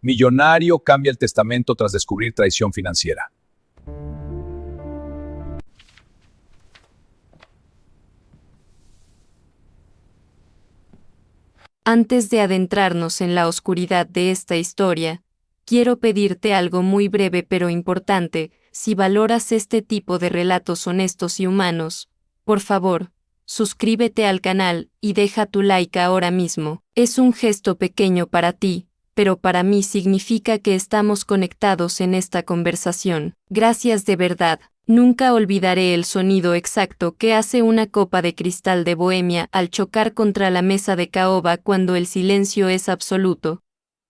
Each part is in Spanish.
Millonario cambia el testamento tras descubrir traición financiera. Antes de adentrarnos en la oscuridad de esta historia, quiero pedirte algo muy breve pero importante. Si valoras este tipo de relatos honestos y humanos, por favor, suscríbete al canal y deja tu like ahora mismo. Es un gesto pequeño para ti, pero para mí significa que estamos conectados en esta conversación. Gracias de verdad. Nunca olvidaré el sonido exacto que hace una copa de cristal de Bohemia al chocar contra la mesa de caoba cuando el silencio es absoluto.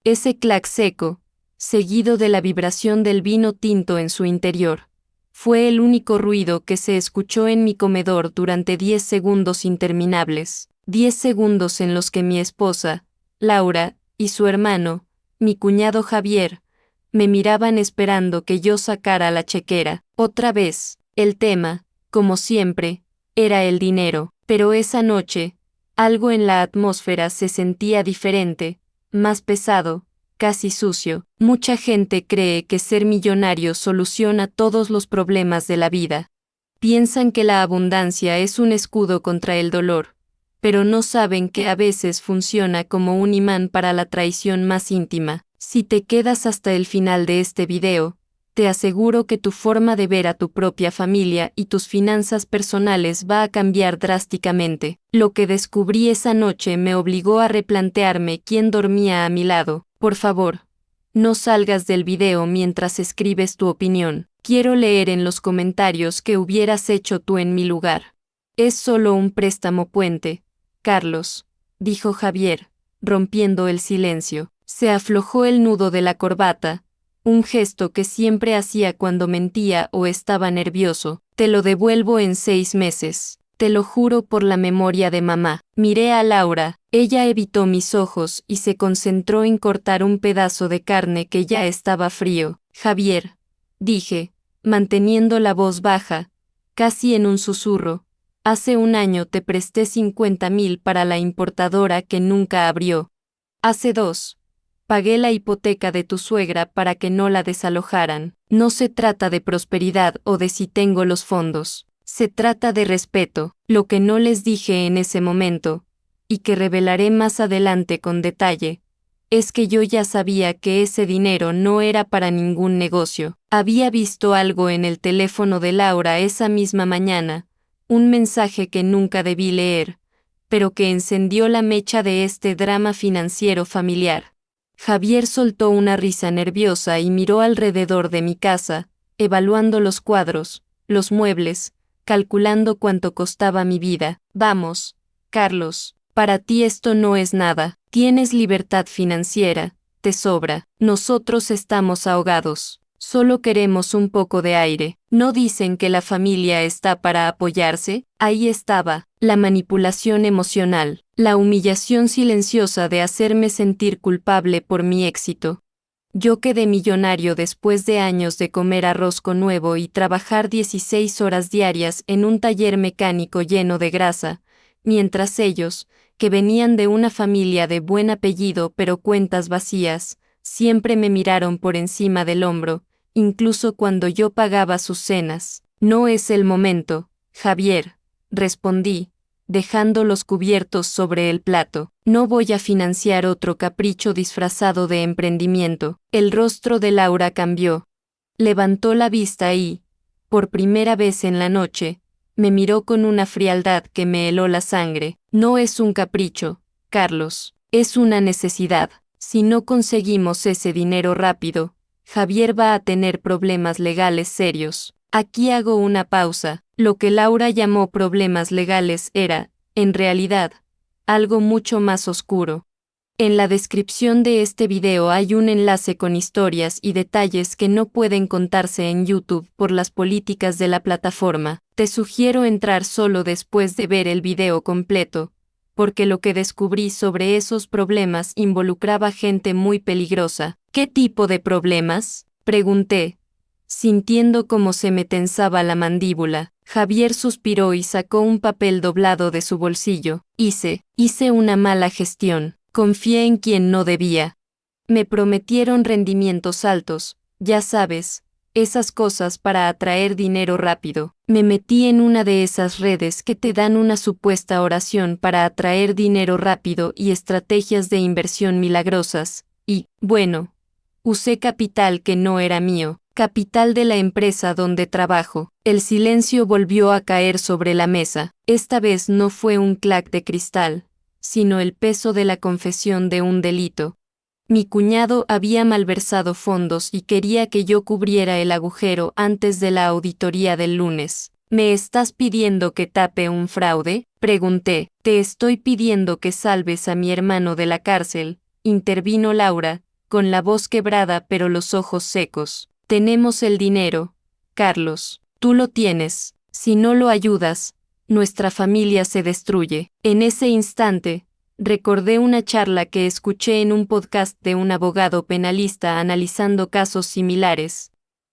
Ese clac seco, seguido de la vibración del vino tinto en su interior, fue el único ruido que se escuchó en mi comedor durante 10 segundos interminables. 10 segundos en los que mi esposa, Laura, y su hermano, mi cuñado Javier, me miraban esperando que yo sacara la chequera. Otra vez, el tema, como siempre, era el dinero, pero esa noche, algo en la atmósfera se sentía diferente, más pesado, casi sucio. Mucha gente cree que ser millonario soluciona todos los problemas de la vida. Piensan que la abundancia es un escudo contra el dolor, pero no saben que a veces funciona como un imán para la traición más íntima. Si te quedas hasta el final de este video, te aseguro que tu forma de ver a tu propia familia y tus finanzas personales va a cambiar drásticamente. Lo que descubrí esa noche me obligó a replantearme quién dormía a mi lado. Por favor, no salgas del video mientras escribes tu opinión. Quiero leer en los comentarios qué hubieras hecho tú en mi lugar. Es solo un préstamo puente, Carlos, dijo Javier, rompiendo el silencio. Se aflojó el nudo de la corbata, un gesto que siempre hacía cuando mentía o estaba nervioso. Te lo devuelvo en 6 meses. Te lo juro por la memoria de mamá. Miré a Laura, ella evitó mis ojos y se concentró en cortar un pedazo de carne que ya estaba frío. Javier, dije, manteniendo la voz baja, casi en un susurro, hace un año te presté 50,000 para la importadora que nunca abrió. Hace 2. Pagué la hipoteca de tu suegra para que no la desalojaran. No se trata de prosperidad o de si tengo los fondos. Se trata de respeto. Lo que no les dije en ese momento, y que revelaré más adelante con detalle, es que yo ya sabía que ese dinero no era para ningún negocio. Había visto algo en el teléfono de Laura esa misma mañana, un mensaje que nunca debí leer, pero que encendió la mecha de este drama financiero familiar. Javier soltó una risa nerviosa y miró alrededor de mi casa, evaluando los cuadros, los muebles, calculando cuánto costaba mi vida. Vamos, Carlos, para ti esto no es nada. Tienes libertad financiera, te sobra. Nosotros estamos ahogados. Solo queremos un poco de aire. ¿No dicen que la familia está para apoyarse? Ahí estaba, la manipulación emocional, la humillación silenciosa de hacerme sentir culpable por mi éxito. Yo quedé millonario después de años de comer arroz con huevo y trabajar 16 horas diarias en un taller mecánico lleno de grasa, mientras ellos, que venían de una familia de buen apellido pero cuentas vacías, siempre me miraron por encima del hombro, incluso cuando yo pagaba sus cenas. No es el momento, Javier, respondí, dejando los cubiertos sobre el plato. No voy a financiar otro capricho disfrazado de emprendimiento. El rostro de Laura cambió. Levantó la vista y, por primera vez en la noche, me miró con una frialdad que me heló la sangre. No es un capricho, Carlos, es una necesidad. Si no conseguimos ese dinero rápido, Javier va a tener problemas legales serios. Aquí hago una pausa. Lo que Laura llamó problemas legales era, en realidad, algo mucho más oscuro. En la descripción de este video hay un enlace con historias y detalles que no pueden contarse en YouTube por las políticas de la plataforma. Te sugiero entrar solo después de ver el video completo, porque lo que descubrí sobre esos problemas involucraba gente muy peligrosa. ¿Qué tipo de problemas?, pregunté, sintiendo cómo se me tensaba la mandíbula. Javier suspiró y sacó un papel doblado de su bolsillo. Hice una mala gestión. Confié en quien no debía. Me prometieron rendimientos altos, ya sabes, esas cosas para atraer dinero rápido. Me metí en una de esas redes que te dan una supuesta oración para atraer dinero rápido y estrategias de inversión milagrosas, y, bueno, usé capital que no era mío, capital de la empresa donde trabajo. El silencio volvió a caer sobre la mesa. Esta vez no fue un clac de cristal, sino el peso de la confesión de un delito. Mi cuñado había malversado fondos y quería que yo cubriera el agujero antes de la auditoría del lunes. ¿Me estás pidiendo que tape un fraude?, pregunté. Te estoy pidiendo que salves a mi hermano de la cárcel, intervino Laura, con la voz quebrada pero los ojos secos. Tenemos el dinero, Carlos. Tú lo tienes. Si no lo ayudas, nuestra familia se destruye. En ese instante, recordé una charla que escuché en un podcast de un abogado penalista analizando casos similares.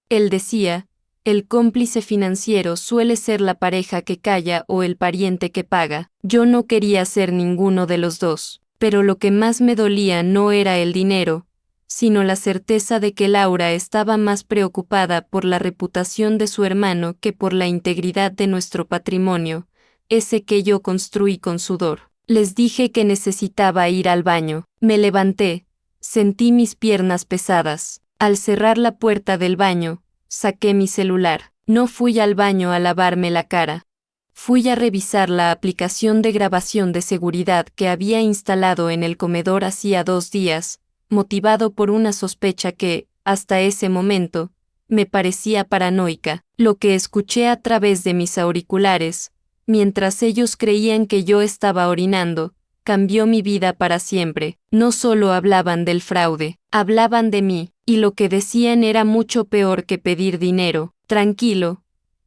Él decía, el cómplice financiero suele ser la pareja que calla o el pariente que paga. Yo no quería ser ninguno de los dos, pero lo que más me dolía no era el dinero, sino la certeza de que Laura estaba más preocupada por la reputación de su hermano que por la integridad de nuestro patrimonio, ese que yo construí con sudor. Les dije que necesitaba ir al baño. Me levanté, sentí mis piernas pesadas. Al cerrar la puerta del baño, saqué mi celular. No fui al baño a lavarme la cara. Fui a revisar la aplicación de grabación de seguridad que había instalado en el comedor hacía 2 días, motivado por una sospecha que, hasta ese momento, me parecía paranoica. Lo que escuché a través de mis auriculares, mientras ellos creían que yo estaba orinando, cambió mi vida para siempre. No solo hablaban del fraude, hablaban de mí, y lo que decían era mucho peor que pedir dinero. Tranquilo,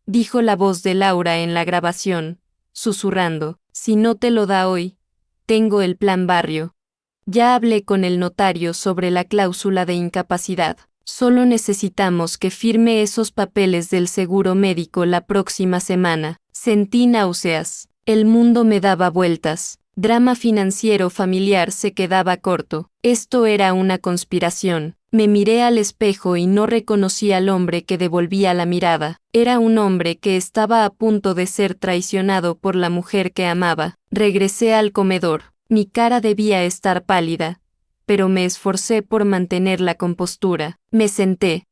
dijo la voz de Laura en la grabación, susurrando, si no te lo da hoy, tengo el plan barrio. Ya hablé con el notario sobre la cláusula de incapacidad. Solo necesitamos que firme esos papeles del seguro médico la próxima semana. Sentí náuseas. El mundo me daba vueltas. Drama financiero familiar se quedaba corto. Esto era una conspiración. Me miré al espejo y no reconocí al hombre que devolvía la mirada. Era un hombre que estaba a punto de ser traicionado por la mujer que amaba. Regresé al comedor. Mi cara debía estar pálida, pero me esforcé por mantener la compostura. Me senté.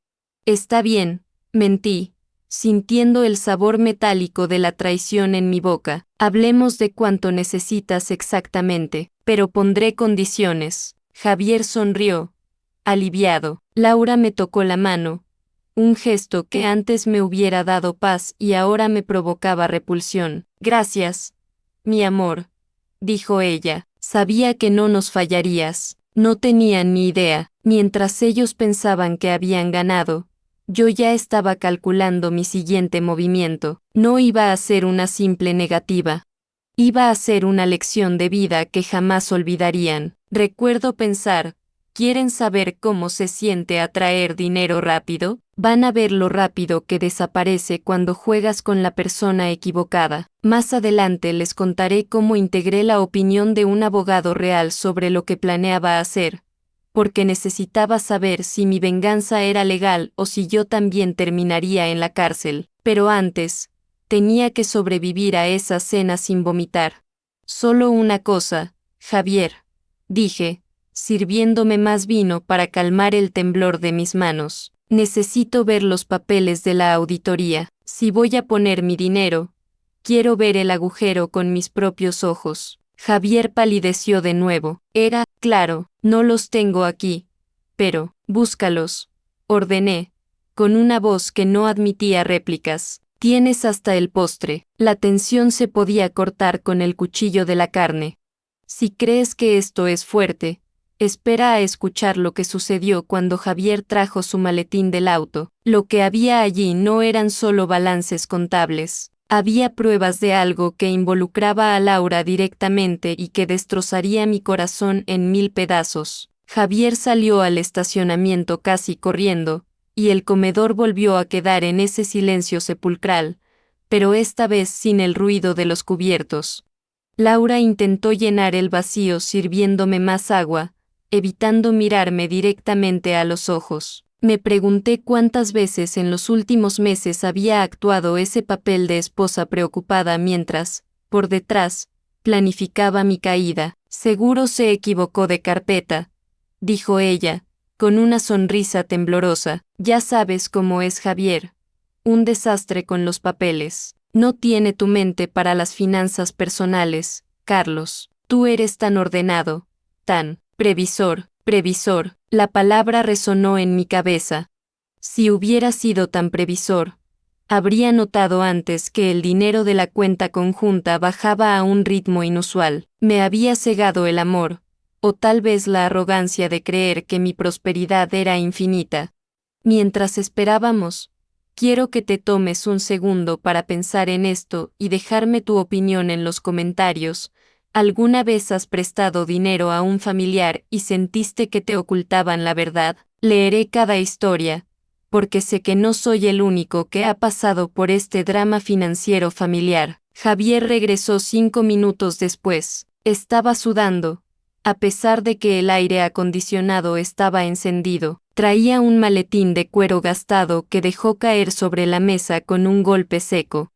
Está bien, mentí, sintiendo el sabor metálico de la traición en mi boca. Hablemos de cuánto necesitas exactamente, pero pondré condiciones. Javier sonrió, aliviado. Laura me tocó la mano, un gesto que antes me hubiera dado paz y ahora me provocaba repulsión. Gracias, mi amor, dijo ella. Sabía que no nos fallarías. No tenían ni idea. Mientras ellos pensaban que habían ganado, yo ya estaba calculando mi siguiente movimiento. No iba a ser una simple negativa. Iba a ser una lección de vida que jamás olvidarían. Recuerdo pensar, ¿quieren saber cómo se siente atraer dinero rápido? Van a ver lo rápido que desaparece cuando juegas con la persona equivocada. Más adelante les contaré cómo integré la opinión de un abogado real sobre lo que planeaba hacer, porque necesitaba saber si mi venganza era legal o si yo también terminaría en la cárcel. Pero antes, tenía que sobrevivir a esa cena sin vomitar. Solo una cosa, Javier, dije, sirviéndome más vino para calmar el temblor de mis manos. Necesito ver los papeles de la auditoría. Si voy a poner mi dinero, quiero ver el agujero con mis propios ojos. Javier palideció de nuevo. Era, claro, no los tengo aquí. Pero, búscalos, ordené, con una voz que no admitía réplicas. Tienes hasta el postre. La tensión se podía cortar con el cuchillo de la carne. Si crees que esto es fuerte, espera a escuchar lo que sucedió cuando Javier trajo su maletín del auto. Lo que había allí no eran solo balances contables. Había pruebas de algo que involucraba a Laura directamente y que destrozaría mi corazón en 1000 pedazos. Javier salió al estacionamiento casi corriendo, y el comedor volvió a quedar en ese silencio sepulcral, pero esta vez sin el ruido de los cubiertos. Laura intentó llenar el vacío sirviéndome más agua, evitando mirarme directamente a los ojos. Me pregunté cuántas veces en los últimos meses había actuado ese papel de esposa preocupada mientras, por detrás, planificaba mi caída. Seguro se equivocó de carpeta, dijo ella, con una sonrisa temblorosa. Ya sabes cómo es Javier. Un desastre con los papeles. No tiene tu mente para las finanzas personales, Carlos. Tú eres tan ordenado, tan previsor. La palabra resonó en mi cabeza. Si hubiera sido tan previsor, habría notado antes que el dinero de la cuenta conjunta bajaba a un ritmo inusual. Me había cegado el amor, o tal vez la arrogancia de creer que mi prosperidad era infinita. Mientras esperábamos, quiero que te tomes un segundo para pensar en esto y dejarme tu opinión en los comentarios. ¿Alguna vez has prestado dinero a un familiar y sentiste que te ocultaban la verdad? Leeré cada historia, porque sé que no soy el único que ha pasado por este drama financiero familiar. Javier regresó 5 minutos después. Estaba sudando, a pesar de que el aire acondicionado estaba encendido. Traía un maletín de cuero gastado que dejó caer sobre la mesa con un golpe seco.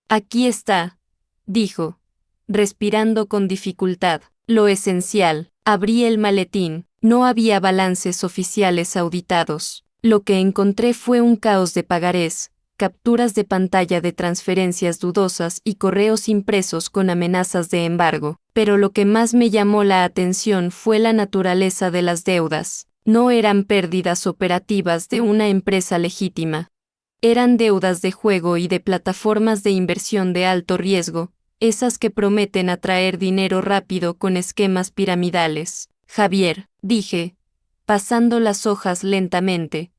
Aquí está, dijo, respirando con dificultad. Lo esencial. Abrí el maletín. No había balances oficiales auditados. Lo que encontré fue un caos de pagarés, capturas de pantalla de transferencias dudosas y correos impresos con amenazas de embargo. Pero lo que más me llamó la atención fue la naturaleza de las deudas. No eran pérdidas operativas de una empresa legítima. Eran deudas de juego y de plataformas de inversión de alto riesgo, esas que prometen atraer dinero rápido con esquemas piramidales. Javier, dije, pasando las hojas lentamente,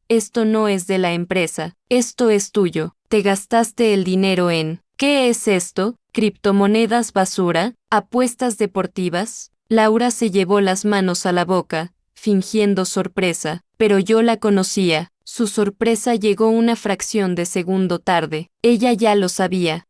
esto no es de la empresa, esto es tuyo. Te gastaste el dinero en... ¿Qué es esto? ¿Criptomonedas basura? ¿Apuestas deportivas? Laura se llevó las manos a la boca, fingiendo sorpresa, pero yo la conocía. Su sorpresa llegó una fracción de segundo tarde. Ella ya lo sabía.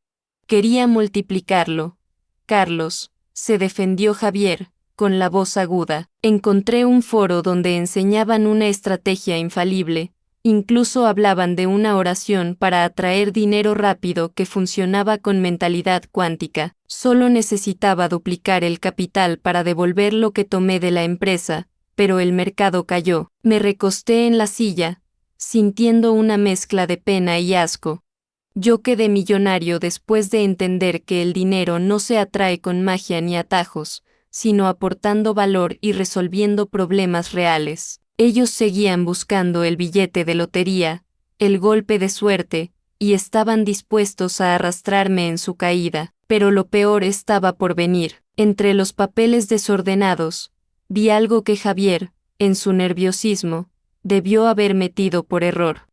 Quería multiplicarlo. Carlos, se defendió Javier, con la voz aguda. Encontré un foro donde enseñaban una estrategia infalible. Incluso hablaban de una oración para atraer dinero rápido que funcionaba con mentalidad cuántica. Solo necesitaba duplicar el capital para devolver lo que tomé de la empresa, pero el mercado cayó. Me recosté en la silla, sintiendo una mezcla de pena y asco. Yo quedé millonario después de entender que el dinero no se atrae con magia ni atajos, sino aportando valor y resolviendo problemas reales. Ellos seguían buscando el billete de lotería, el golpe de suerte, y estaban dispuestos a arrastrarme en su caída, pero lo peor estaba por venir. Entre los papeles desordenados, vi algo que Javier, en su nerviosismo, debió haber metido por error.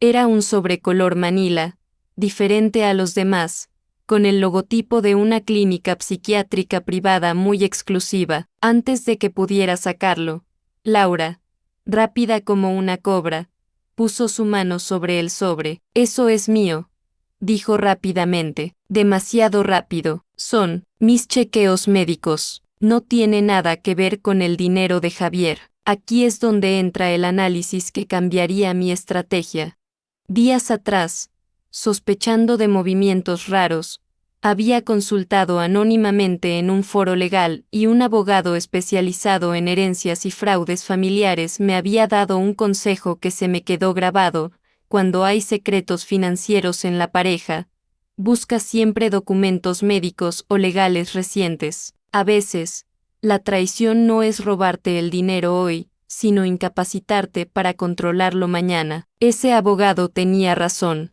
Era un sobre color manila, diferente a los demás, con el logotipo de una clínica psiquiátrica privada muy exclusiva. Antes de que pudiera sacarlo, Laura, rápida como una cobra, puso su mano sobre el sobre. Eso es mío, dijo rápidamente, demasiado rápido. Son mis chequeos médicos. No tiene nada que ver con el dinero de Javier. Aquí es donde entra el análisis que cambiaría mi estrategia. Días atrás, sospechando de movimientos raros, había consultado anónimamente en un foro legal y un abogado especializado en herencias y fraudes familiares me había dado un consejo que se me quedó grabado: cuando hay secretos financieros en la pareja, busca siempre documentos médicos o legales recientes. A veces, la traición no es robarte el dinero hoy, sino incapacitarte para controlarlo mañana. Ese abogado tenía razón.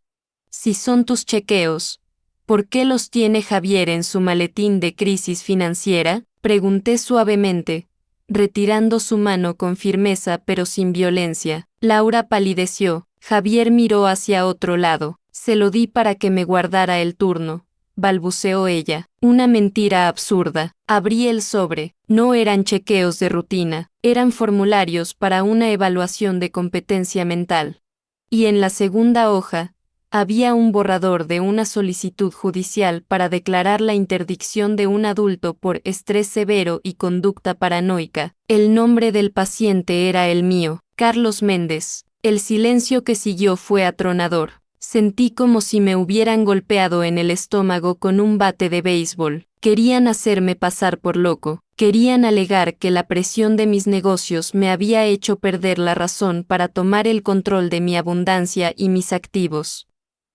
Si son tus chequeos, ¿por qué los tiene Javier en su maletín de crisis financiera? Pregunté suavemente, retirando su mano con firmeza pero sin violencia. Laura palideció. Javier miró hacia otro lado. Se lo di para que me guardara el turno, balbuceó ella. Una mentira absurda. Abrí el sobre. No eran chequeos de rutina, eran formularios para una evaluación de competencia mental. Y en la segunda hoja, Había un borrador de una solicitud judicial para declarar la interdicción de un adulto por estrés severo y conducta paranoica. El nombre del paciente era el mío, Carlos Méndez. El silencio que siguió fue atronador. Sentí como si me hubieran golpeado en el estómago con un bate de béisbol. Querían hacerme pasar por loco. Querían alegar que la presión de mis negocios me había hecho perder la razón para tomar el control de mi abundancia y mis activos.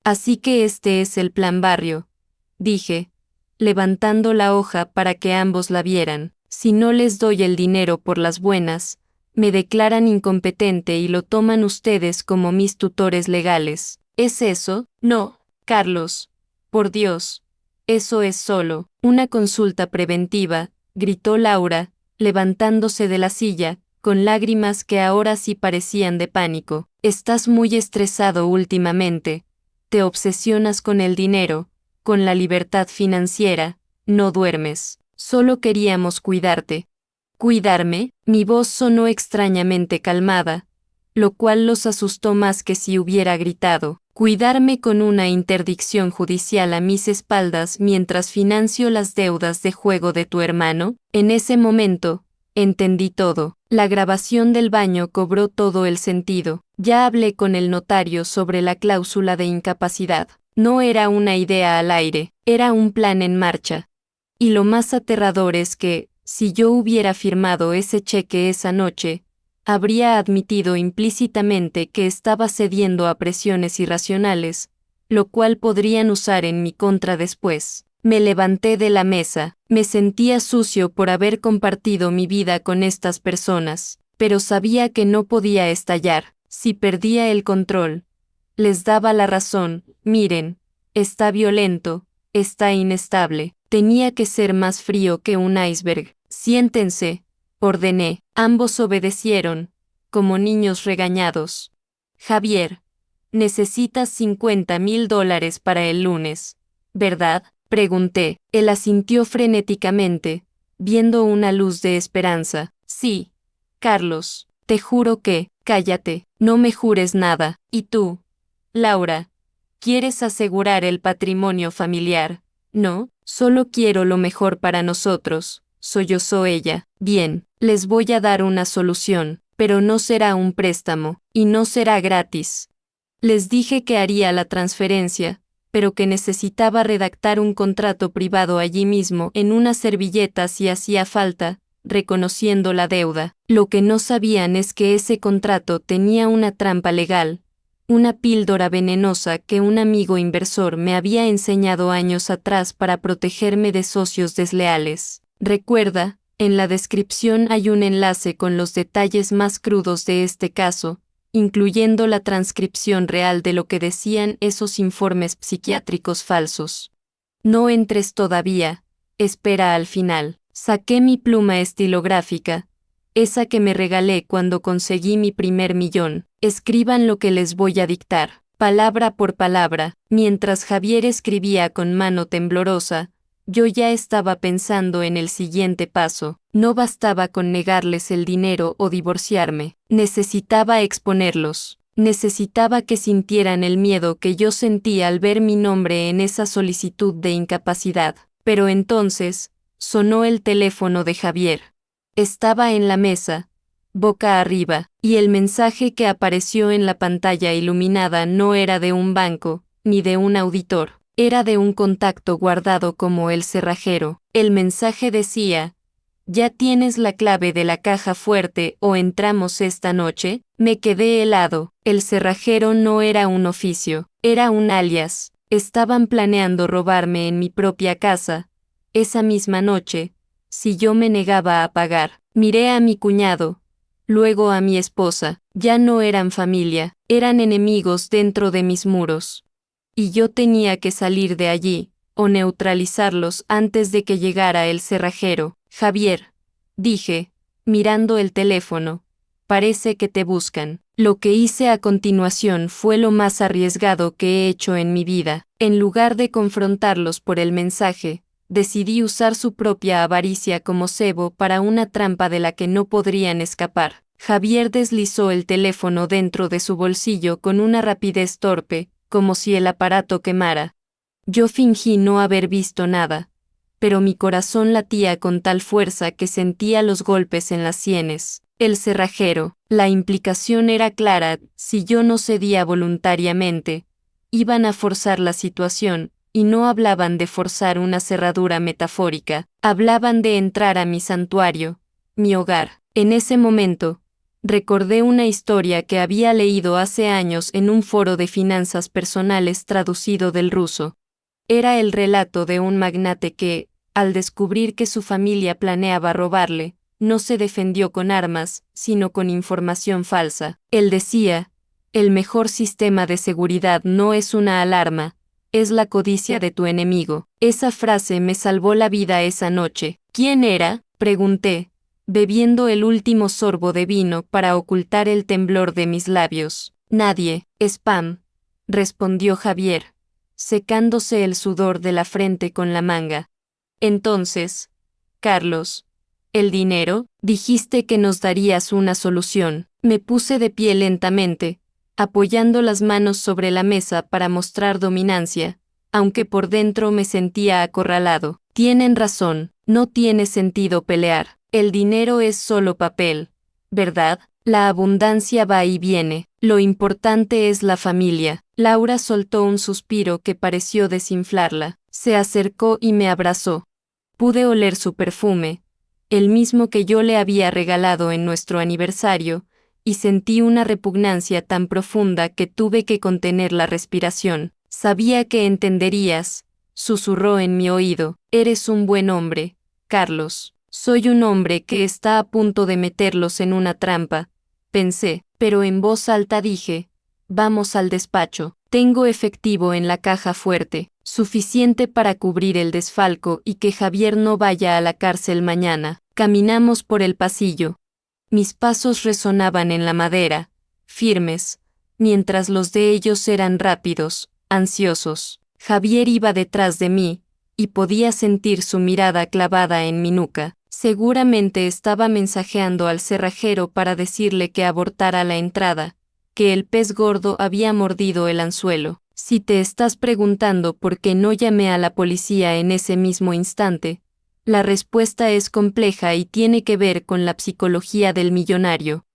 Así que este es el plan Barrio, dije, levantando la hoja para que ambos la vieran. Si no les doy el dinero por las buenas, me declaran incompetente y lo toman ustedes como mis tutores legales. ¿Es eso? No, Carlos. Por Dios. Eso es solo una consulta preventiva, gritó Laura, levantándose de la silla, con lágrimas que ahora sí parecían de pánico. Estás muy estresado últimamente. Te obsesionas con el dinero, con la libertad financiera, no duermes. Solo queríamos cuidarte. ¿Cuidarme? Mi voz sonó extrañamente calmada, lo cual los asustó más que si hubiera gritado. Cuidarme con una interdicción judicial a mis espaldas mientras financio las deudas de juego de tu hermano. En ese momento, entendí todo. La grabación del baño cobró todo el sentido. Ya hablé con el notario sobre la cláusula de incapacidad. No era una idea al aire, era un plan en marcha. Y lo más aterrador es que, si yo hubiera firmado ese cheque esa noche, habría admitido implícitamente que estaba cediendo a presiones irracionales, lo cual podrían usar en mi contra después. Me levanté de la mesa, me sentía sucio por haber compartido mi vida con estas personas, pero sabía que no podía estallar. Si perdía el control, les daba la razón. Miren, está violento, está inestable. Tenía que ser más frío que un iceberg. Siéntense, ordené. Ambos obedecieron, como niños regañados. Javier, necesitas $50,000 para el lunes, ¿verdad? Pregunté. Él asintió frenéticamente, viendo una luz de esperanza. Sí, Carlos, te juro que, cállate, no me jures nada. ¿Y tú, Laura? ¿Quieres asegurar el patrimonio familiar? No, solo quiero lo mejor para nosotros, sollozó ella. Bien, les voy a dar una solución, pero no será un préstamo, y no será gratis. Les dije que haría la transferencia, pero que necesitaba redactar un contrato privado allí mismo en una servilleta si hacía falta, reconociendo la deuda. Lo que no sabían es que ese contrato tenía una trampa legal, una píldora venenosa que un amigo inversor me había enseñado años atrás para protegerme de socios desleales. Recuerda, en la descripción hay un enlace con los detalles más crudos de este caso, incluyendo la transcripción real de lo que decían esos informes psiquiátricos falsos. No entres todavía, espera al final. Saqué mi pluma estilográfica, esa que me regalé cuando conseguí mi primer millón. Escriban lo que les voy a dictar, palabra por palabra. Mientras Javier escribía con mano temblorosa, yo ya estaba pensando en el siguiente paso. No bastaba con negarles el dinero o divorciarme. Necesitaba exponerlos. Necesitaba que sintieran el miedo que yo sentía al ver mi nombre en esa solicitud de incapacidad. Pero entonces, sonó el teléfono de Javier. Estaba en la mesa, boca arriba, y el mensaje que apareció en la pantalla iluminada no era de un banco, ni de un auditor. Era de un contacto guardado como el cerrajero. El mensaje decía: ¿ya tienes la clave de la caja fuerte o entramos esta noche? Me quedé helado. El cerrajero no era un oficio, era un alias. Estaban planeando robarme en mi propia casa. Esa misma noche, si yo me negaba a pagar. Miré a mi cuñado, luego a mi esposa. Ya no eran familia, eran enemigos dentro de mis muros. Y yo tenía que salir de allí, o neutralizarlos antes de que llegara el cerrajero. Javier, dije, mirando el teléfono, parece que te buscan. Lo que hice a continuación fue lo más arriesgado que he hecho en mi vida. En lugar de confrontarlos por el mensaje, decidí usar su propia avaricia como cebo para una trampa de la que no podrían escapar. Javier deslizó el teléfono dentro de su bolsillo con una rapidez torpe, como si el aparato quemara. Yo fingí no haber visto nada, pero mi corazón latía con tal fuerza que sentía los golpes en las sienes. El cerrajero, la implicación era clara: si yo no cedía voluntariamente, iban a forzar la situación, y no hablaban de forzar una cerradura metafórica, hablaban de entrar a mi santuario, mi hogar. En ese momento, recordé una historia que había leído hace años en un foro de finanzas personales traducido del ruso. Era el relato de un magnate que, al descubrir que su familia planeaba robarle, no se defendió con armas, sino con información falsa. Él decía: el mejor sistema de seguridad no es una alarma, es la codicia de tu enemigo. Esa frase me salvó la vida esa noche. ¿Quién era?, pregunté, bebiendo el último sorbo de vino para ocultar el temblor de mis labios. Nadie, Spam, respondió Javier, secándose el sudor de la frente con la manga. Entonces, Carlos, ¿el dinero? Dijiste que nos darías una solución. Me puse de pie lentamente, apoyando las manos sobre la mesa para mostrar dominancia, aunque por dentro me sentía acorralado. Tienen razón, no tiene sentido pelear. El dinero es solo papel, ¿verdad? La abundancia va y viene. Lo importante es la familia. Laura soltó un suspiro que pareció desinflarla. Se acercó y me abrazó. Pude oler su perfume, el mismo que yo le había regalado en nuestro aniversario, y sentí una repugnancia tan profunda que tuve que contener la respiración. Sabía que entenderías, susurró en mi oído. Eres un buen hombre, Carlos. Soy un hombre que está a punto de meterlos en una trampa, pensé, pero en voz alta dije: vamos al despacho. Tengo efectivo en la caja fuerte, suficiente para cubrir el desfalco y que Javier no vaya a la cárcel mañana. Caminamos por el pasillo. Mis pasos resonaban en la madera, firmes, mientras los de ellos eran rápidos, ansiosos. Javier iba detrás de mí, y podía sentir su mirada clavada en mi nuca. Seguramente estaba mensajeando al cerrajero para decirle que abortara la entrada, que el pez gordo había mordido el anzuelo. Si te estás preguntando por qué no llamé a la policía en ese mismo instante, la respuesta es compleja y tiene que ver con la psicología del millonario.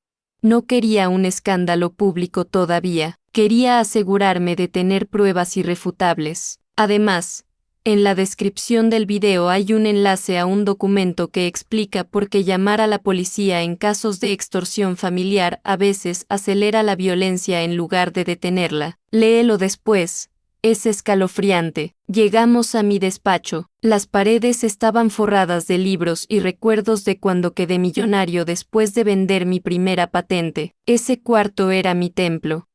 No quería un escándalo público todavía, quería asegurarme de tener pruebas irrefutables. Además, en la descripción del video hay un enlace a un documento que explica por qué llamar a la policía en casos de extorsión familiar a veces acelera la violencia en lugar de detenerla. Léelo después. Es escalofriante. Llegamos a mi despacho. Las paredes estaban forradas de libros y recuerdos de cuando quedé millonario después de vender mi primera patente. Ese cuarto era mi templo.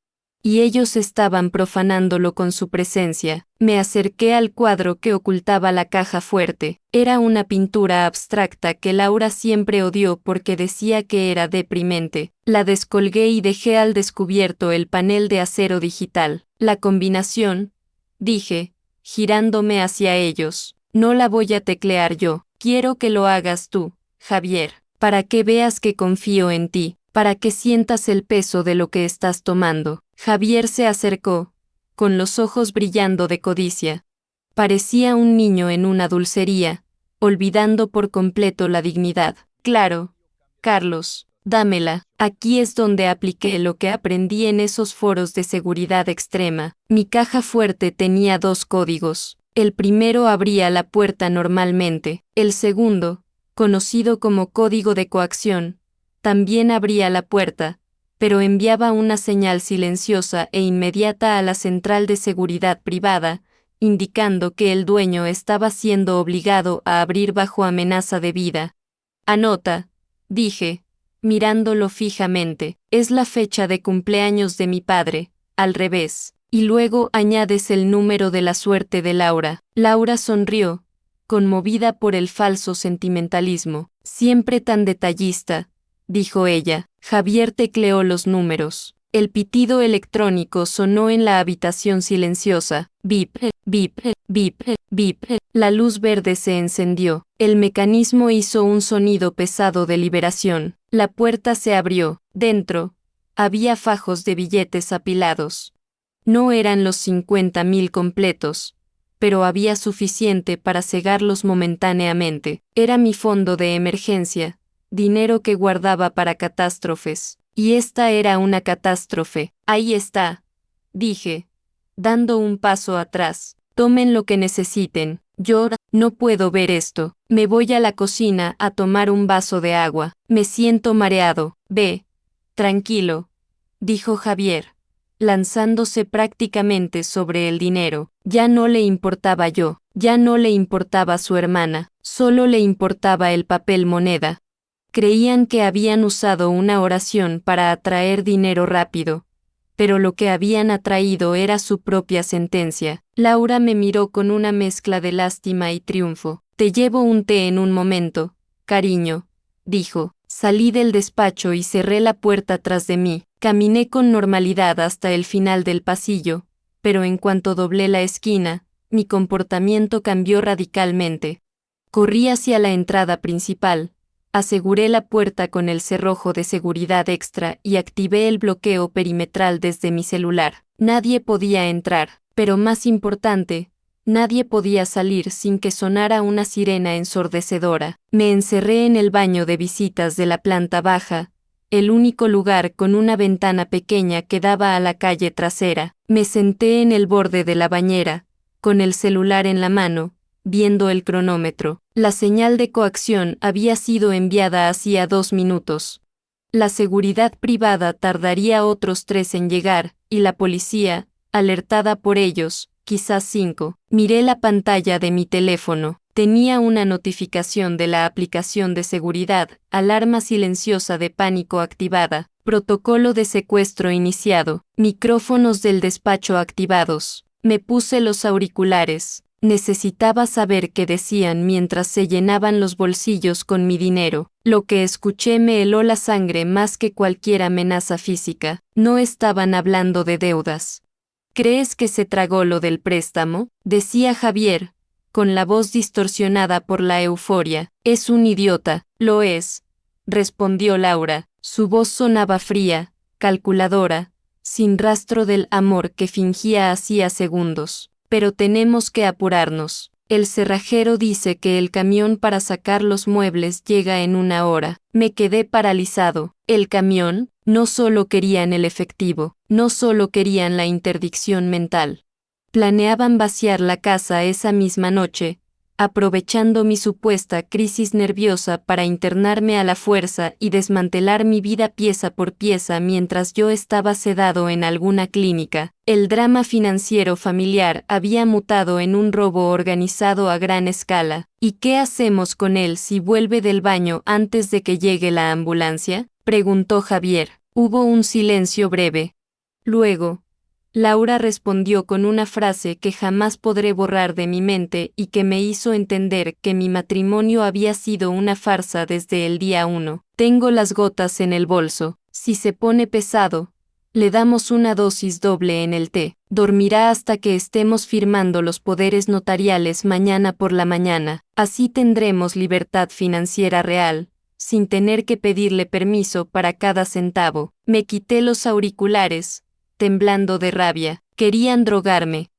Y ellos estaban profanándolo con su presencia. Me acerqué al cuadro que ocultaba la caja fuerte. Era una pintura abstracta que Laura siempre odió porque decía que era deprimente. La descolgué y dejé al descubierto el panel de acero digital. La combinación, dije, girándome hacia ellos. No la voy a teclear yo. Quiero que lo hagas tú, Javier, para que veas que confío en ti, para que sientas el peso de lo que estás tomando. Javier se acercó, con los ojos brillando de codicia. Parecía un niño en una dulcería, olvidando por completo la dignidad. Claro, Carlos, dámela. Aquí es donde apliqué lo que aprendí en esos foros de seguridad extrema. Mi caja fuerte tenía 2 códigos. El primero abría la puerta normalmente. El segundo, conocido como código de coacción, también abría la puerta, pero enviaba una señal silenciosa e inmediata a la central de seguridad privada, indicando que el dueño estaba siendo obligado a abrir bajo amenaza de vida. Anota, dije, mirándolo fijamente, es la fecha de cumpleaños de mi padre, al revés, y luego añades el número de la suerte de Laura. Laura sonrió, conmovida por el falso sentimentalismo. Siempre tan detallista, dijo ella. Javier tecleó los números. El pitido electrónico sonó en la habitación silenciosa. Bip, bip, bip, bip. La luz verde se encendió. El mecanismo hizo un sonido pesado de liberación. La puerta se abrió. Dentro, había fajos de billetes apilados. No eran los 50.000 completos, pero había suficiente para cegarlos momentáneamente. Era mi fondo de emergencia, dinero que guardaba para catástrofes. Y esta era una catástrofe. Ahí está, dije, dando un paso atrás. Tomen lo que necesiten. Yo no puedo ver esto. Me voy a la cocina a tomar un vaso de agua. Me siento mareado. Ve. Tranquilo, dijo Javier, lanzándose prácticamente sobre el dinero. Ya no le importaba yo, ya no le importaba su hermana, solo le importaba el papel moneda. Creían que habían usado una oración para atraer dinero rápido, pero lo que habían atraído era su propia sentencia. Laura me miró con una mezcla de lástima y triunfo. Te llevo un té en un momento, cariño, dijo. Salí del despacho y cerré la puerta tras de mí. Caminé con normalidad hasta el final del pasillo, pero en cuanto doblé la esquina, mi comportamiento cambió radicalmente. Corrí hacia la entrada principal, aseguré la puerta con el cerrojo de seguridad extra y activé el bloqueo perimetral desde mi celular. Nadie podía entrar, pero más importante, nadie podía salir sin que sonara una sirena ensordecedora. Me encerré en el baño de visitas de la planta baja, el único lugar con una ventana pequeña que daba a la calle trasera. Me senté en el borde de la bañera, con el celular en la mano, viendo el cronómetro. La señal de coacción había sido enviada hacía 2 minutos. La seguridad privada tardaría otros 3 en llegar, y la policía, alertada por ellos, quizás 5. Miré la pantalla de mi teléfono. Tenía una notificación de la aplicación de seguridad, alarma silenciosa de pánico activada, protocolo de secuestro iniciado, micrófonos del despacho activados. Me puse los auriculares. Necesitaba saber qué decían mientras se llenaban los bolsillos con mi dinero. Lo que escuché me heló la sangre más que cualquier amenaza física. No estaban hablando de deudas. ¿Crees que se tragó lo del préstamo?, decía Javier, con la voz distorsionada por la euforia. Es un idiota. Lo es, respondió Laura. Su voz sonaba fría, calculadora, sin rastro del amor que fingía hacía segundos. Pero tenemos que apurarnos. El cerrajero dice que el camión para sacar los muebles llega en 1 hora. Me quedé paralizado. ¿El camión? No solo querían el efectivo, no solo querían la interdicción mental. Planeaban vaciar la casa esa misma noche, aprovechando mi supuesta crisis nerviosa para internarme a la fuerza y desmantelar mi vida pieza por pieza mientras yo estaba sedado en alguna clínica. El drama financiero familiar había mutado en un robo organizado a gran escala. ¿Y qué hacemos con él si vuelve del baño antes de que llegue la ambulancia?, preguntó Javier. Hubo un silencio breve. Luego, Laura respondió con una frase que jamás podré borrar de mi mente y que me hizo entender que mi matrimonio había sido una farsa desde el día 1. Tengo las gotas en el bolso. Si se pone pesado, le damos una dosis doble en el té. Dormirá hasta que estemos firmando los poderes notariales mañana por la mañana. Así tendremos libertad financiera real, sin tener que pedirle permiso para cada centavo. Me quité los auriculares, temblando de rabia. Querían drogarme.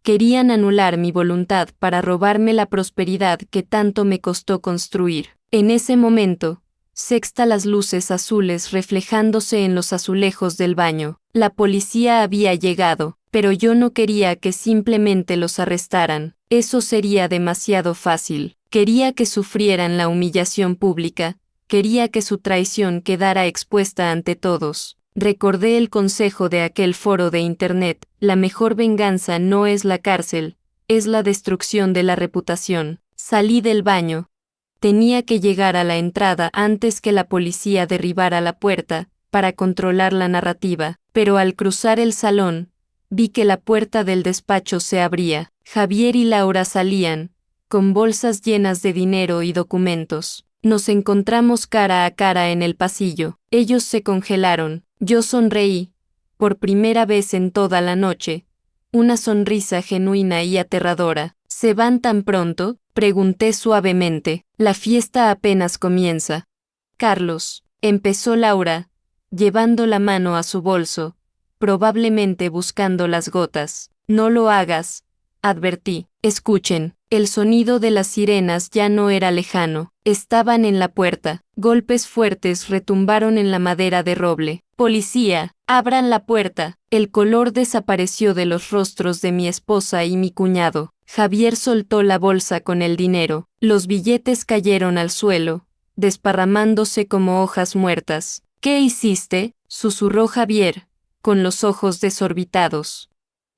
Querían anular mi voluntad para robarme la prosperidad que tanto me costó construir. En ese momento, sexta las luces azules reflejándose en los azulejos del baño. La policía había llegado, pero yo no quería que simplemente los arrestaran. Eso sería demasiado fácil. Quería que sufrieran la humillación pública. Quería que su traición quedara expuesta ante todos. Recordé el consejo de aquel foro de internet: la mejor venganza no es la cárcel, es la destrucción de la reputación. Salí del baño. Tenía que llegar a la entrada antes que la policía derribara la puerta, para controlar la narrativa, pero al cruzar el salón, vi que la puerta del despacho se abría. Javier y Laura salían, con bolsas llenas de dinero y documentos. Nos encontramos cara a cara en el pasillo. Ellos se congelaron. Yo sonreí, por primera vez en toda la noche, una sonrisa genuina y aterradora. ¿Se van tan pronto?, pregunté suavemente. La fiesta apenas comienza. Carlos, empezó Laura, llevando la mano a su bolso, probablemente buscando las gotas. No lo hagas, advertí. Escuchen. El sonido de las sirenas ya no era lejano. Estaban en la puerta. Golpes fuertes retumbaron en la madera de roble. Policía, abran la puerta. El color desapareció de los rostros de mi esposa y mi cuñado. Javier soltó la bolsa con el dinero. Los billetes cayeron al suelo, desparramándose como hojas muertas. ¿Qué hiciste?, susurró Javier, con los ojos desorbitados.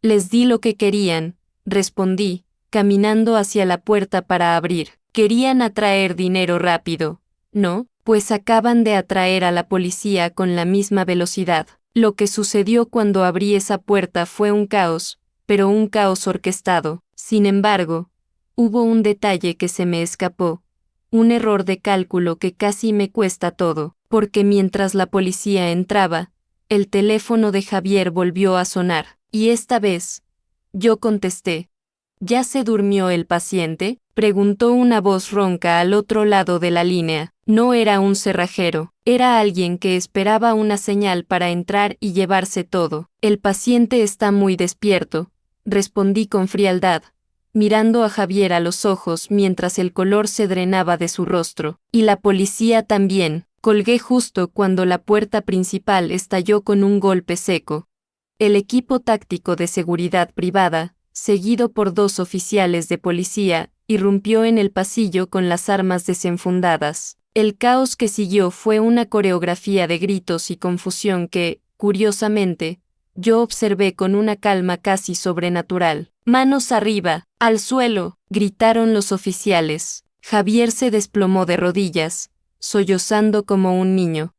Les di lo que querían, respondí, caminando hacia la puerta para abrir. Querían atraer dinero rápido, ¿no? Pues acaban de atraer a la policía con la misma velocidad. Lo que sucedió cuando abrí esa puerta fue un caos, pero un caos orquestado. Sin embargo, hubo un detalle que se me escapó, un error de cálculo que casi me cuesta todo, porque mientras la policía entraba, el teléfono de Javier volvió a sonar, y esta vez, yo contesté. ¿Ya se durmió el paciente?, preguntó una voz ronca al otro lado de la línea. No era un cerrajero, era alguien que esperaba una señal para entrar y llevarse todo. El paciente está muy despierto, respondí con frialdad, mirando a Javier a los ojos mientras el color se drenaba de su rostro. Y la policía también. Colgué justo cuando la puerta principal estalló con un golpe seco. El equipo táctico de seguridad privada, seguido por 2 oficiales de policía, irrumpió en el pasillo con las armas desenfundadas. El caos que siguió fue una coreografía de gritos y confusión que, curiosamente, yo observé con una calma casi sobrenatural. «¡Manos arriba! ¡Al suelo!», gritaron los oficiales. Javier se desplomó de rodillas, sollozando como un niño.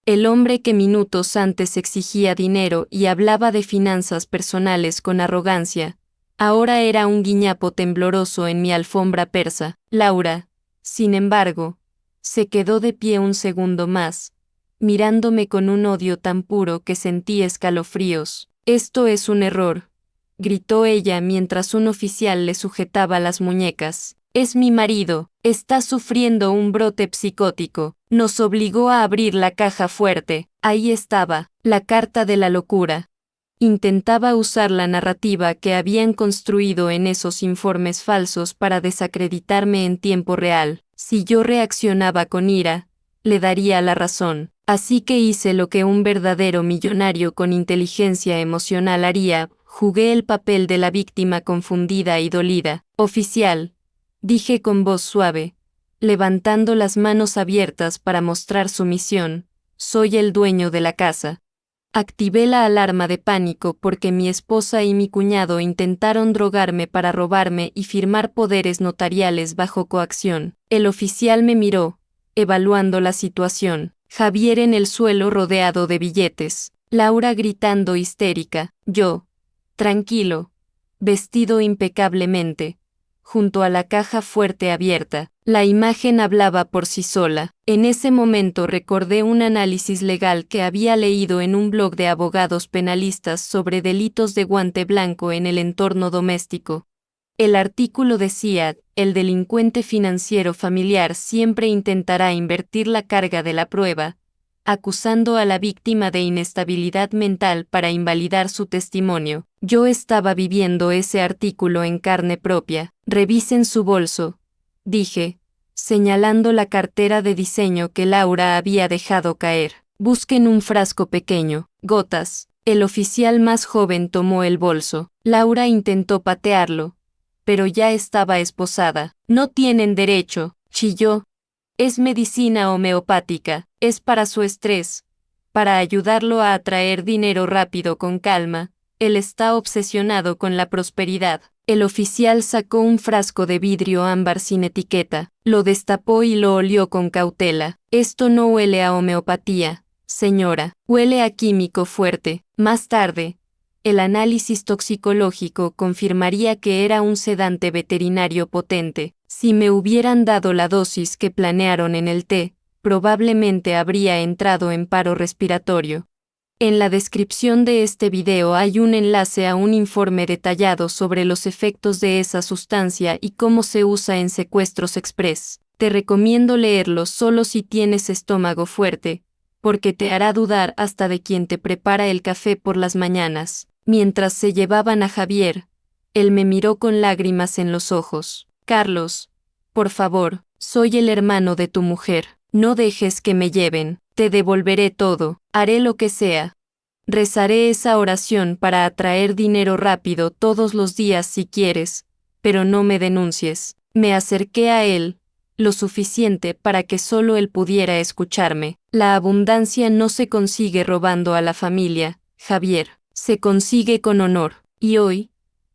El hombre que minutos antes exigía dinero y hablaba de finanzas personales con arrogancia, ahora era un guiñapo tembloroso en mi alfombra persa. Laura, sin embargo, se quedó de pie un segundo más, mirándome con un odio tan puro que sentí escalofríos. «Esto es un error», gritó ella mientras un oficial le sujetaba las muñecas. «Es mi marido, está sufriendo un brote psicótico. Nos obligó a abrir la caja fuerte». Ahí estaba, la carta de la locura. Intentaba usar la narrativa que habían construido en esos informes falsos para desacreditarme en tiempo real. Si yo reaccionaba con ira, le daría la razón. Así que hice lo que un verdadero millonario con inteligencia emocional haría, jugué el papel de la víctima confundida y dolida. «Oficial», dije con voz suave, levantando las manos abiertas para mostrar sumisión, «soy el dueño de la casa». Activé la alarma de pánico porque mi esposa y mi cuñado intentaron drogarme para robarme y firmar poderes notariales bajo coacción. El oficial me miró, evaluando la situación. Javier en el suelo rodeado de billetes. Laura gritando histérica. Yo, tranquilo, vestido impecablemente, junto a la caja fuerte abierta. La imagen hablaba por sí sola. En ese momento recordé un análisis legal que había leído en un blog de abogados penalistas sobre delitos de guante blanco en el entorno doméstico. El artículo decía, el delincuente financiero familiar siempre intentará invertir la carga de la prueba, acusando a la víctima de inestabilidad mental para invalidar su testimonio. Yo estaba viviendo ese artículo en carne propia. «Revisen su bolso», dije, señalando la cartera de diseño que Laura había dejado caer. «Busquen un frasco pequeño, gotas». El oficial más joven tomó el bolso. Laura intentó patearlo, pero ya estaba esposada. «No tienen derecho», chilló. «Es medicina homeopática, es para su estrés, para ayudarlo a atraer dinero rápido con calma. Él está obsesionado con la prosperidad». El oficial sacó un frasco de vidrio ámbar sin etiqueta, lo destapó y lo olió con cautela. «Esto no huele a homeopatía, señora, huele a químico fuerte». Más tarde, el análisis toxicológico confirmaría que era un sedante veterinario potente. Si me hubieran dado la dosis que planearon en el té, probablemente habría entrado en paro respiratorio. En la descripción de este video hay un enlace a un informe detallado sobre los efectos de esa sustancia y cómo se usa en secuestros express. Te recomiendo leerlo solo si tienes estómago fuerte, porque te hará dudar hasta de quien te prepara el café por las mañanas. Mientras se llevaban a Javier, él me miró con lágrimas en los ojos. Carlos, por favor, soy el hermano de tu mujer, no dejes que me lleven, te devolveré todo, haré lo que sea. Rezaré esa oración para atraer dinero rápido todos los días si quieres, pero no me denuncies. Me acerqué a él, lo suficiente para que solo él pudiera escucharme. La abundancia no se consigue robando a la familia, Javier, se consigue con honor. Y hoy,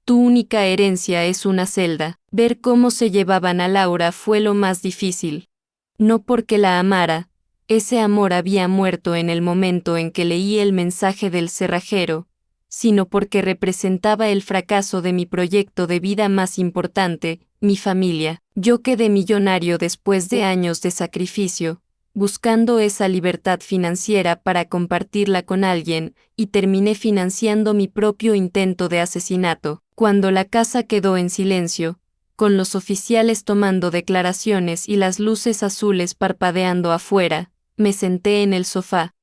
tu única herencia es una celda. Ver cómo se llevaban a Laura fue lo más difícil. No porque la amara, ese amor había muerto en el momento en que leí el mensaje del cerrajero, sino porque representaba el fracaso de mi proyecto de vida más importante, mi familia. Yo quedé millonario después de años de sacrificio, buscando esa libertad financiera para compartirla con alguien, y terminé financiando mi propio intento de asesinato. Cuando la casa quedó en silencio, con los oficiales tomando declaraciones y las luces azules parpadeando afuera, me senté en el sofá.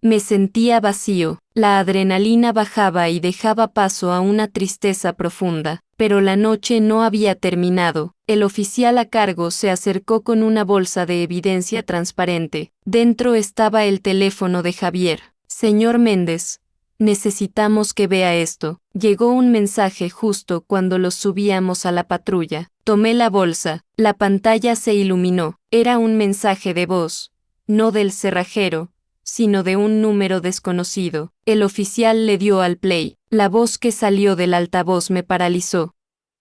Me sentía vacío, la adrenalina bajaba y dejaba paso a una tristeza profunda, pero la noche no había terminado. El oficial a cargo se acercó con una bolsa de evidencia transparente. Dentro estaba el teléfono de Javier. Señor Méndez, necesitamos que vea esto. Llegó un mensaje justo cuando los subíamos a la patrulla. Tomé la bolsa, la pantalla se iluminó. Era un mensaje de voz, no del cerrajero, sino de un número desconocido. El oficial le dio al play. La voz que salió del altavoz me paralizó.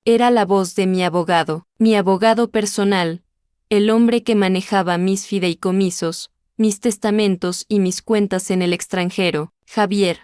Era la voz de mi abogado personal, el hombre que manejaba mis fideicomisos, mis testamentos y mis cuentas en el extranjero. Javier,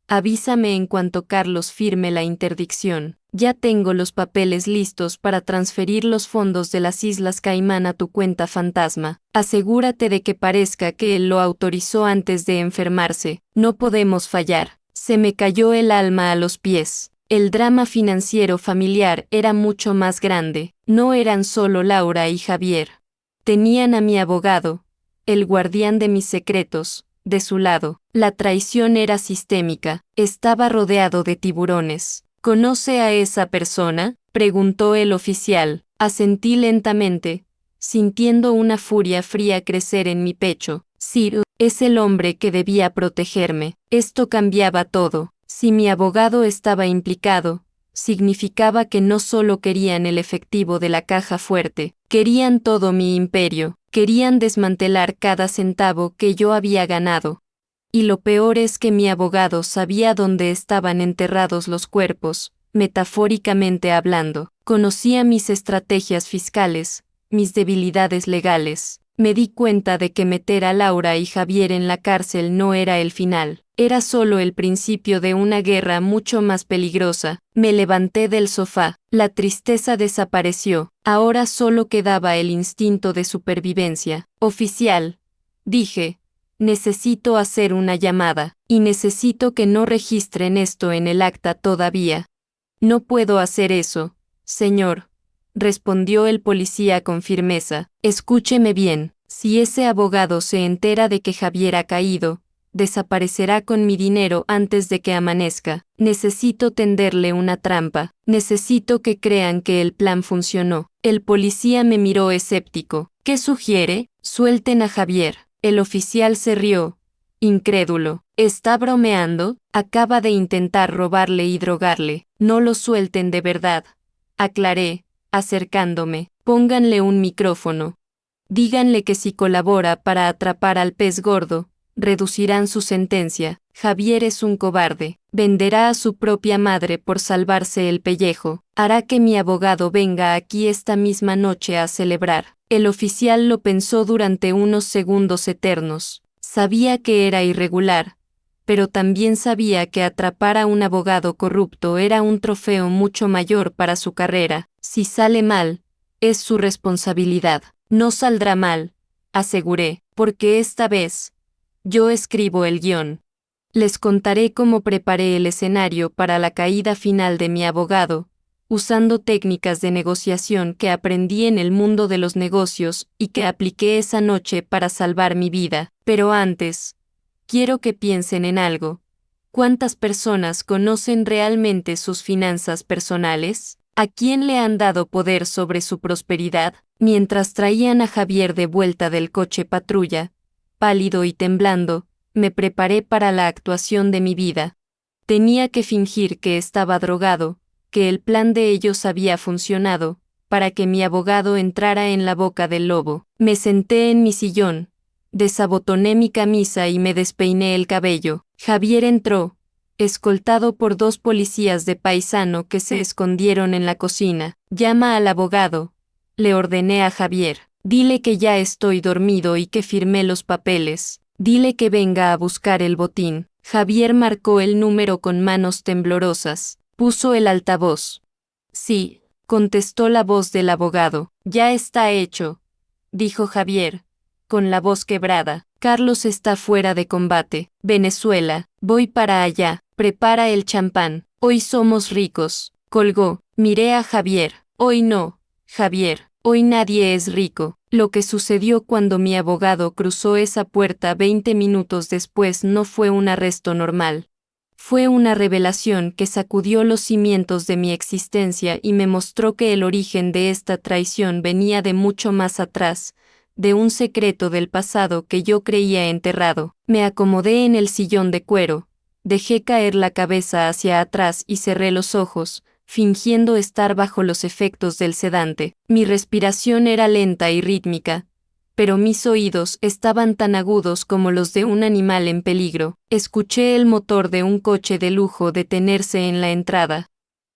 avísame en cuanto Carlos firme la interdicción. Ya tengo los papeles listos para transferir los fondos de las Islas Caimán a tu cuenta fantasma. Asegúrate de que parezca que él lo autorizó antes de enfermarse. No podemos fallar. Se me cayó el alma a los pies. El drama financiero familiar era mucho más grande. No eran solo Laura y Javier. Tenían a mi abogado, el guardián de mis secretos, de su lado. La traición era sistémica. Estaba rodeado de tiburones. ¿Conoce a esa persona?, preguntó el oficial. Asentí lentamente, sintiendo una furia fría crecer en mi pecho. Sí, es el hombre que debía protegerme. Esto cambiaba todo. Si mi abogado estaba implicado, significaba que no solo querían el efectivo de la caja fuerte, querían todo mi imperio, querían desmantelar cada centavo que yo había ganado. Y lo peor es que mi abogado sabía dónde estaban enterrados los cuerpos, metafóricamente hablando. Conocía mis estrategias fiscales, mis debilidades legales. Me di cuenta de que meter a Laura y Javier en la cárcel no era el final, era solo el principio de una guerra mucho más peligrosa. Me levanté del sofá, la tristeza desapareció, ahora solo quedaba el instinto de supervivencia. Oficial, dije, necesito hacer una llamada, y necesito que no registren esto en el acta todavía. No puedo hacer eso, señor, respondió el policía con firmeza. Escúcheme bien, si ese abogado se entera de que Javier ha caído, desaparecerá con mi dinero antes de que amanezca. Necesito tenderle una trampa, necesito que crean que el plan funcionó. El policía me miró escéptico. ¿Qué sugiere? Suelten a Javier. El oficial se rió, incrédulo. ¿Está bromeando? Acaba de intentar robarle y drogarle. No lo suelten de verdad, aclaré, acercándome. Pónganle un micrófono. Díganle que si colabora para atrapar al pez gordo, reducirán su sentencia. Javier es un cobarde. Venderá a su propia madre por salvarse el pellejo. Hará que mi abogado venga aquí esta misma noche a celebrar. El oficial lo pensó durante unos segundos eternos. Sabía que era irregular, pero también sabía que atrapar a un abogado corrupto era un trofeo mucho mayor para su carrera. Si sale mal, es su responsabilidad. No saldrá mal, aseguré, porque esta vez, yo escribo el guión. Les contaré cómo preparé el escenario para la caída final de mi abogado, usando técnicas de negociación que aprendí en el mundo de los negocios y que apliqué esa noche para salvar mi vida. Pero antes, quiero que piensen en algo. ¿Cuántas personas conocen realmente sus finanzas personales? ¿A quién le han dado poder sobre su prosperidad? Mientras traían a Javier de vuelta del coche patrulla, pálido y temblando, me preparé para la actuación de mi vida. Tenía que fingir que estaba drogado, que el plan de ellos había funcionado, para que mi abogado entrara en la boca del lobo. Me senté en mi sillón, desabotoné mi camisa y me despeiné el cabello. Javier entró, escoltado por 2 policías de paisano que se escondieron en la cocina. Llama al abogado, le ordené a Javier. Dile que ya estoy dormido y que firmé los papeles. Dile que venga a buscar el botín. Javier marcó el número con manos temblorosas. Puso el altavoz. Sí, contestó la voz del abogado. Ya está hecho, dijo Javier, con la voz quebrada. Carlos está fuera de combate. Venezuela, voy para allá. Prepara el champán. Hoy somos ricos. Colgó. Miré a Javier. Hoy no, Javier. Hoy nadie es rico. Lo que sucedió cuando mi abogado cruzó esa puerta 20 minutos después no fue un arresto normal. Fue una revelación que sacudió los cimientos de mi existencia y me mostró que el origen de esta traición venía de mucho más atrás, de un secreto del pasado que yo creía enterrado. Me acomodé en el sillón de cuero, dejé caer la cabeza hacia atrás y cerré los ojos, fingiendo estar bajo los efectos del sedante. Mi respiración era lenta y rítmica, pero mis oídos estaban tan agudos como los de un animal en peligro. Escuché el motor de un coche de lujo detenerse en la entrada.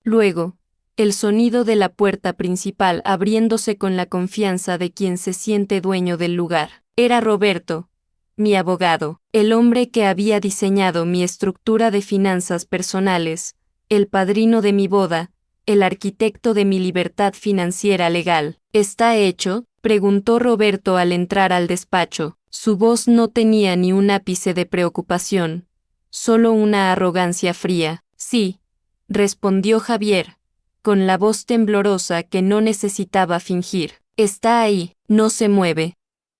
Luego, el sonido de la puerta principal abriéndose con la confianza de quien se siente dueño del lugar. Era Roberto, mi abogado, el hombre que había diseñado mi estructura de finanzas personales, el padrino de mi boda, el arquitecto de mi libertad financiera legal. ¿Está hecho?, preguntó Roberto al entrar al despacho. Su voz no tenía ni un ápice de preocupación, solo una arrogancia fría. Sí, respondió Javier, con la voz temblorosa que no necesitaba fingir. Está ahí, no se mueve.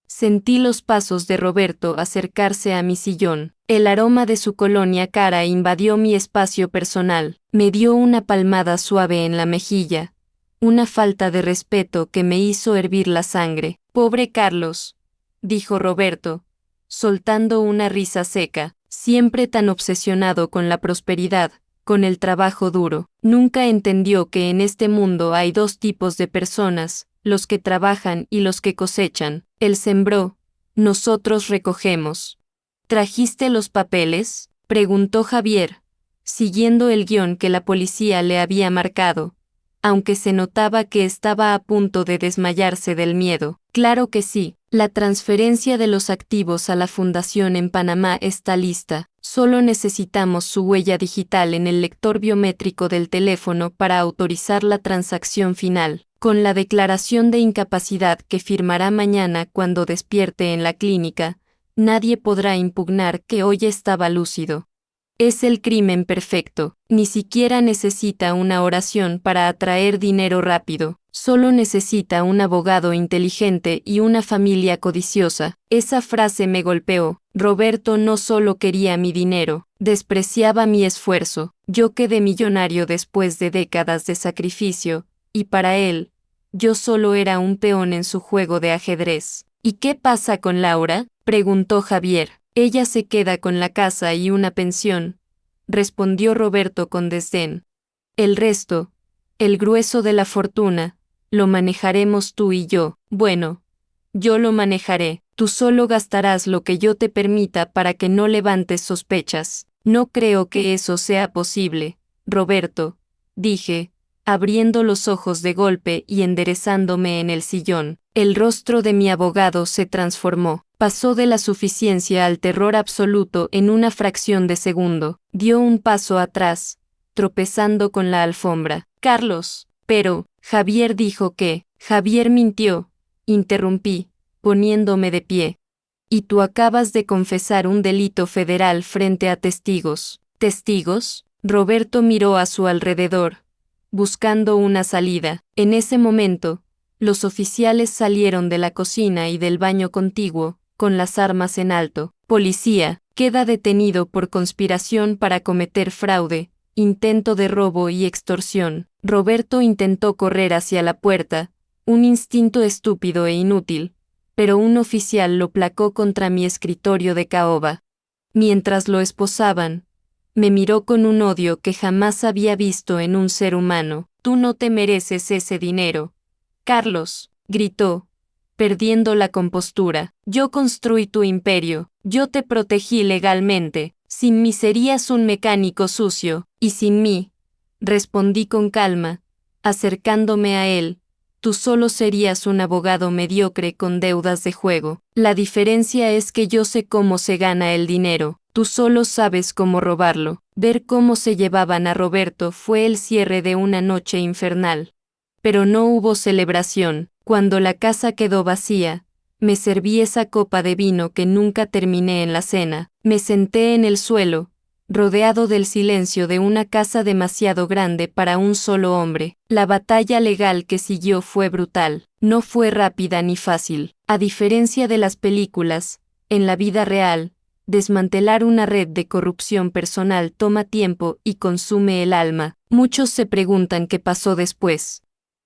Sentí los pasos de Roberto acercarse a mi sillón. El aroma de su colonia cara invadió mi espacio personal. Me dio una palmada suave en la mejilla, una falta de respeto que me hizo hervir la sangre. Pobre Carlos, dijo Roberto, soltando una risa seca, siempre tan obsesionado con la prosperidad, con el trabajo duro. Nunca entendió que en este mundo hay 2 tipos de personas, los que trabajan y los que cosechan. Él sembró, nosotros recogemos. ¿Trajiste los papeles?, preguntó Javier, siguiendo el guión que la policía le había marcado, aunque se notaba que estaba a punto de desmayarse del miedo. Claro que sí, la transferencia de los activos a la fundación en Panamá está lista. Solo necesitamos su huella digital en el lector biométrico del teléfono para autorizar la transacción final. Con la declaración de incapacidad que firmará mañana cuando despierte en la clínica, nadie podrá impugnar que hoy estaba lúcido. Es el crimen perfecto. Ni siquiera necesita una oración para atraer dinero rápido. Solo necesita un abogado inteligente y una familia codiciosa. Esa frase me golpeó. Roberto no solo quería mi dinero, despreciaba mi esfuerzo. Yo quedé millonario después de décadas de sacrificio, y para él, yo solo era un peón en su juego de ajedrez. ¿Y qué pasa con Laura?, preguntó Javier. Ella se queda con la casa y una pensión, respondió Roberto con desdén. El resto, el grueso de la fortuna, lo manejaremos tú y yo. Bueno, yo lo manejaré. Tú solo gastarás lo que yo te permita para que no levantes sospechas. No creo que eso sea posible, Roberto, dije, abriendo los ojos de golpe y enderezándome en el sillón. El rostro de mi abogado se transformó. Pasó de la suficiencia al terror absoluto en una fracción de segundo. Dio un paso atrás, tropezando con la alfombra. Carlos, pero, Javier dijo que, Javier mintió, interrumpí, poniéndome de pie. Y tú acabas de confesar un delito federal frente a testigos. ¿Testigos? Roberto miró a su alrededor, buscando una salida. En ese momento, los oficiales salieron de la cocina y del baño contiguo, con las armas en alto. Policía, Queda detenido por conspiración para cometer fraude, intento de robo y extorsión. Roberto intentó correr hacia la puerta, un instinto estúpido e inútil, pero un oficial lo placó contra mi escritorio de caoba. Mientras lo esposaban, me miró con un odio que jamás había visto en un ser humano. «Tú no te mereces ese dinero, Carlos», gritó, perdiendo la compostura. «Yo construí tu imperio, yo te protegí legalmente, sin mí serías un mecánico sucio, y sin mí», respondí con calma, acercándome a él, «tú solo serías un abogado mediocre con deudas de juego. La diferencia es que yo sé cómo se gana el dinero, tú solo sabes cómo robarlo». Ver cómo se llevaban a Roberto fue el cierre de una noche infernal. Pero no hubo celebración. Cuando la casa quedó vacía, me serví esa copa de vino que nunca terminé en la cena. Me senté en el suelo, rodeado del silencio de una casa demasiado grande para un solo hombre. La batalla legal que siguió fue brutal. No fue rápida ni fácil. A diferencia de las películas, en la vida real, desmantelar una red de corrupción personal toma tiempo y consume el alma. Muchos se preguntan qué pasó después.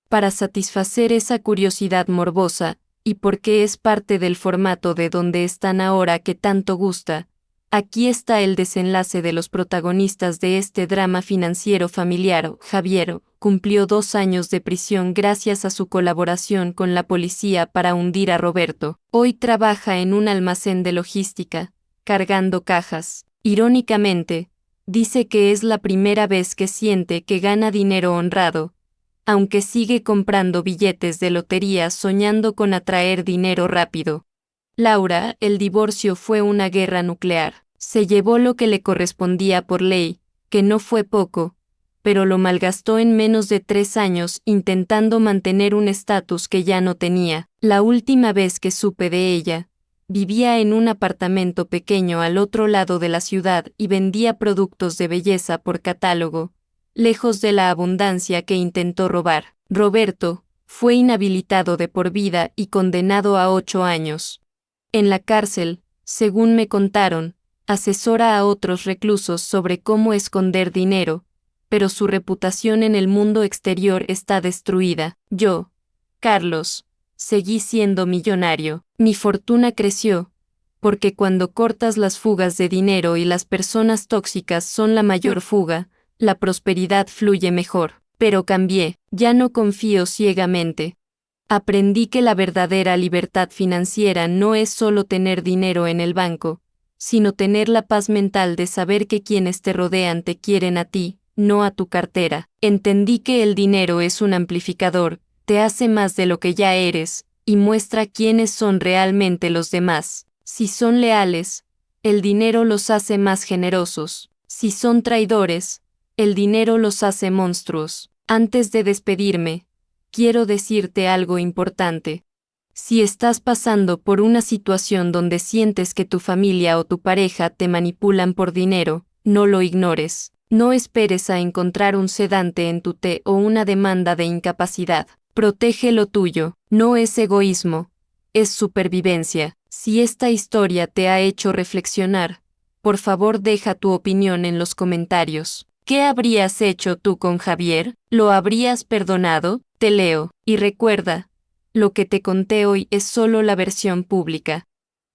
Para satisfacer esa curiosidad morbosa, y porque es parte del formato de Donde están ahora que tanto gusta, aquí está el desenlace de los protagonistas de este drama financiero familiar. Javier cumplió 2 años de prisión gracias a su colaboración con la policía para hundir a Roberto. Hoy trabaja en un almacén de logística, cargando cajas. Irónicamente, dice que es la primera vez que siente que gana dinero honrado, aunque sigue comprando billetes de lotería soñando con atraer dinero rápido. Laura, el divorcio fue una guerra nuclear. Se llevó lo que le correspondía por ley, que no fue poco, pero lo malgastó en menos de 3 años intentando mantener un estatus que ya no tenía. La última vez que supe de ella, vivía en un apartamento pequeño al otro lado de la ciudad y vendía productos de belleza por catálogo, lejos de la abundancia que intentó robar. Roberto fue inhabilitado de por vida y condenado a 8 años. En la cárcel, según me contaron, asesora a otros reclusos sobre cómo esconder dinero, pero su reputación en el mundo exterior está destruida. Yo, Carlos, seguí siendo millonario. Mi fortuna creció, porque cuando cortas las fugas de dinero y las personas tóxicas son la mayor fuga, la prosperidad fluye mejor. Pero cambié, ya no confío ciegamente. Aprendí que la verdadera libertad financiera no es solo tener dinero en el banco, sino tener la paz mental de saber que quienes te rodean te quieren a ti, no a tu cartera. Entendí que el dinero es un amplificador, te hace más de lo que ya eres, y muestra quiénes son realmente los demás. Si son leales, el dinero los hace más generosos. Si son traidores, el dinero los hace monstruos. Antes de despedirme, quiero decirte algo importante. Si estás pasando por una situación donde sientes que tu familia o tu pareja te manipulan por dinero, no lo ignores. No esperes a encontrar un sedante en tu té o una demanda de incapacidad. Protege lo tuyo. No es egoísmo, es supervivencia. Si esta historia te ha hecho reflexionar, por favor deja tu opinión en los comentarios. ¿Qué habrías hecho tú con Javier? ¿Lo habrías perdonado? Te leo. Y recuerda, lo que te conté hoy es solo la versión pública.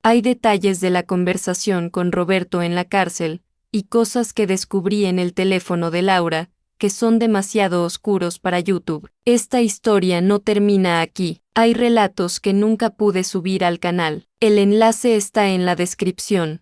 Hay detalles de la conversación con Roberto en la cárcel, y cosas que descubrí en el teléfono de Laura, que son demasiado oscuros para YouTube. Esta historia no termina aquí. Hay relatos que nunca pude subir al canal. El enlace está en la descripción.